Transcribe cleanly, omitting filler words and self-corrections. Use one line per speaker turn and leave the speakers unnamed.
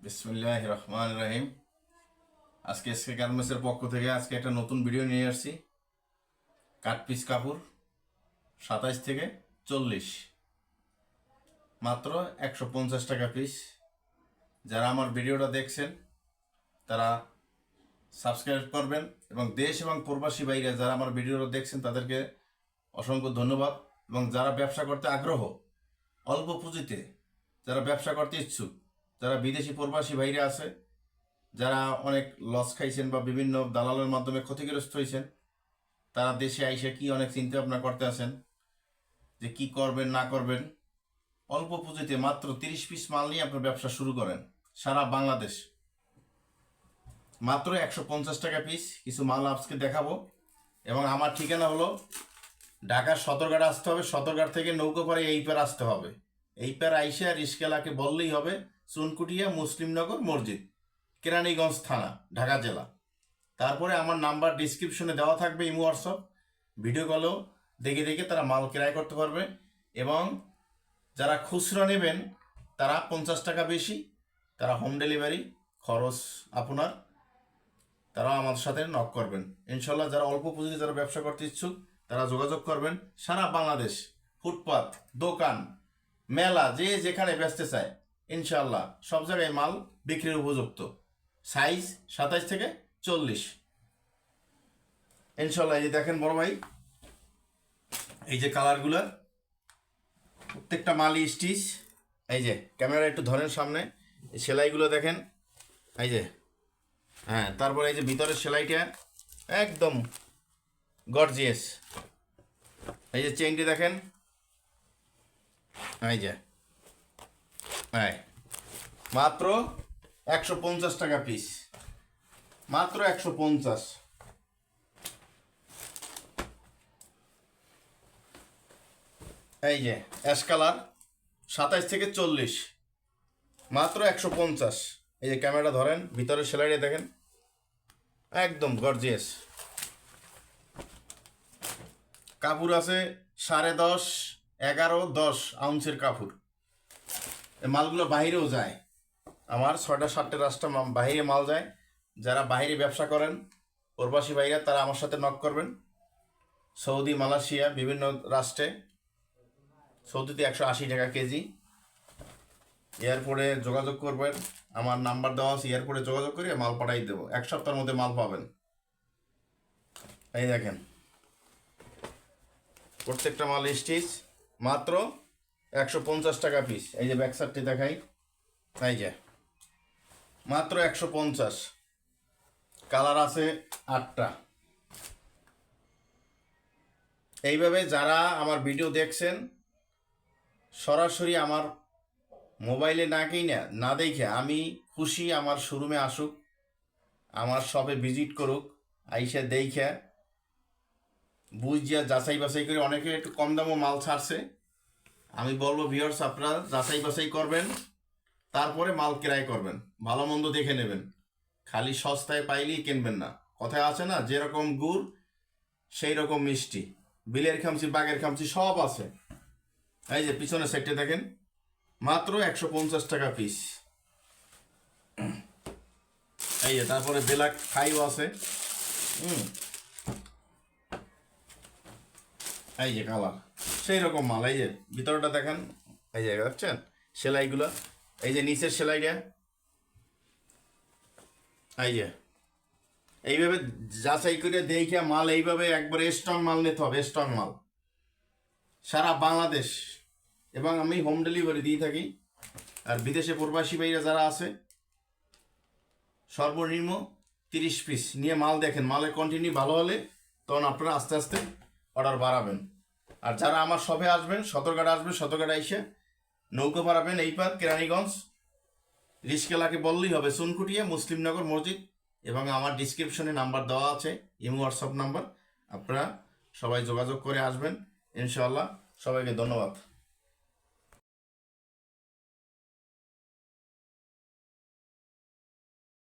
বিসমিল্লাহির রহমানির রহিম। আজকে এসকে গার্মেন্টসের পক্ষ থেকে আজকে একটা নতুন ভিডিও নিয়ে আসছি। কাট পিস কাপড় 27 থেকে 40, মাত্র 150 টাকা পিস। যারা আমার ভিডিওটা দেখছেন তারা সাবস্ক্রাইব করবেন, এবং দেশ এবং প্রবাসী বাইরে যারা আমার ভিডিওটা দেখছেন তাদেরকে অসংখ্য ধন্যবাদ। এবং যারা ব্যবসা করতে আগ্রহ, অল্প পুঁজিতে যারা ব্যবসা করতে ইচ্ছুক, যারা বিদেশি প্রবাসী বাইরে আছে, যারা অনেক লস খাইছেন বা বিভিন্ন দালালের মাধ্যমে ক্ষতিগ্রস্ত হয়েছেন, তারা দেশে আইসে কি অনেক চিন্তা ভাবনা করতে আছেন যে কি করবেন না করবেন, অল্প পুঁজিতে মাত্র 30 পিস মাল নিয়ে আপনার ব্যবসা শুরু করেন। সারা বাংলাদেশ মাত্র 150 টাকা পিস কিছু মাল আজকে দেখাবো। এবং আমার ঠিকানা হলো ঢাকার সদরঘাট আসতে হবে, সদরঘাট থেকে নৌকো পরে এই পার আসতে হবে। এই পার আইসা রিস্কেলাকে বললেই হবে চুনকুটিয়া মুসলিমনগর মসজিদ, কেরানীগঞ্জ থানা, ঢাকা জেলা। তারপরে আমার নাম্বার ডিসক্রিপশনে দেওয়া থাকবে, ইমো হোয়াটসঅ্যাপ। ভিডিও কলেও দেখে দেখে তারা মাল ক্রয় করতে পারবে। এবং যারা খুচরা নেবেন তারা 50 টাকা বেশি, তারা হোম ডেলিভারি খরচ আপনার, তারাও আমাদের সাথে নক করবেন ইনশাল্লাহ। যারা অল্প পুঁজিতে যারা ব্যবসা করতে ইচ্ছুক তারা যোগাযোগ করবেন। সারা বাংলাদেশ ফুটপাত, দোকান, মেলা, যে যেখানে বেচতে চায় ইনশাল্লাহ সব জায়গায় মাল বিক্রির উপযুক্ত। সাইজ 27 থেকে 40 ইনশাল্লাহ। এই যে দেখেন বড় ভাই, এই যে কালারগুলো প্রত্যেকটা মালই স্টিচ। এই যে ক্যামেরা একটু ধরেন সামনে, এই সেলাইগুলো দেখেন। এই যে হ্যাঁ, তারপরে এই যে ভিতরের সেলাইটা একদম গর্জিয়াস। এই যে চেইনটি দেখেন, এই যে হ্যাঁ, মাত্র 150 টাকা পিস, মাত্র 150। এই যে অ্যাশ কালার 27 থেকে 40, মাত্র 150। এই যে ক্যামেরাটা ধরেন, ভিতরের সেলাইটা দেখেন একদম গর্জিয়াস। কাপড় আছে 10.5, 11, 10 আউন্সের কাপড়। এই মালগুলো বাহিরেও যায়, আমার 6টা 7টা রাস্তা বাহিরে মাল যায়। যারা বাহিরে ব্যবসা করেন প্রবাসী ভাইরা তারা আমার সাথে নক করবেন। সৌদি, মালয়েশিয়া, বিভিন্ন রাষ্ট্রে। সৌদিতে 180 টাকা কেজি। এয়ারপোর্টে যোগাযোগ করবেন, আমার নাম্বার দেওয়া আছে, এয়ারপোর্টে যোগাযোগ করে মাল পাঠাই দেবো। 1 সপ্তাহের মধ্যে মাল পাবেন। এই দেখেন প্রত্যেকটা মাল স্টিচ, মাত্র 150 টাকা পিস। এই যে ব্যাক সাইডটি দেখাই, এই যে মাত্র 150। কালার আছে 8টা। এইভাবে যারা আমার ভিডিও দেখছেন সরাসরি আমার মোবাইলে না কিনা না দেখে আমি খুশি আমার শোরুমে আসুক, আমার শপে ভিজিট করুক, আইসা দেখে বুঝিয়া যাচাই বাছাই করে। অনেকে একটু কম দামও মাল ছাড়ছে, আমি বলবো ভিউয়ার্স আপনারা যাচাই বাছাই করবেন, তারপরে মাল ক্রয় করবেন, ভালো মন্দ দেখে নেবেন। খালি সস্তায় পাইলেই কিনবেন না। কথায় আছে না, যেরকম গুড় সেই রকম মিষ্টি, বিলের খামচি বাগের খামচি সব আছে। এই যে পিছনের সাইডটা দেখেন, মাত্র 150 টাকা পিস। এই যে তারপরে ব্ল্যাক 5 আছে। এই যে কালার সেই রকম মাল। এই যে ভিতরটা দেখেন, এই যে দেখছেন সেলাইগুলো। এই যে নিচের সেলাইটা, এই যে এইভাবে যাচাই করে দেখে মাল এইভাবে একবারে স্ট্রং মাল নিতে হবে, স্ট্রং মাল সারা বাংলাদেশ। এবং আমি হোম ডেলিভারি দিয়ে থাকি। আর বিদেশে প্রবাসী ভাইরা যারা আছে সর্বনিম্ন 30 পিস নিয়ে মাল দেখেন, মালের কন্টিনিউ ভালো হলে তখন আপনারা আস্তে আস্তে অর্ডার বাড়াবেন। আর যারা আমার শপে আসবেন, সদরঘাট আসবেন, সদরঘাট এসে নৌকো পাড়াবেন, এই পার কেরানীগঞ্জ, রিস্কেলাকে বললেই হবে চুনকুটিয়া মুসলিমনগর মসজিদ। এবং আমার ডিসক্রিপশনে নাম্বার দেওয়া আছে, ইমো হোয়াটসঅ্যাপ নাম্বার। আপনারা সবাই যোগাযোগ করে আসবেন ইনশাআল্লাহ। সবাইকে ধন্যবাদ।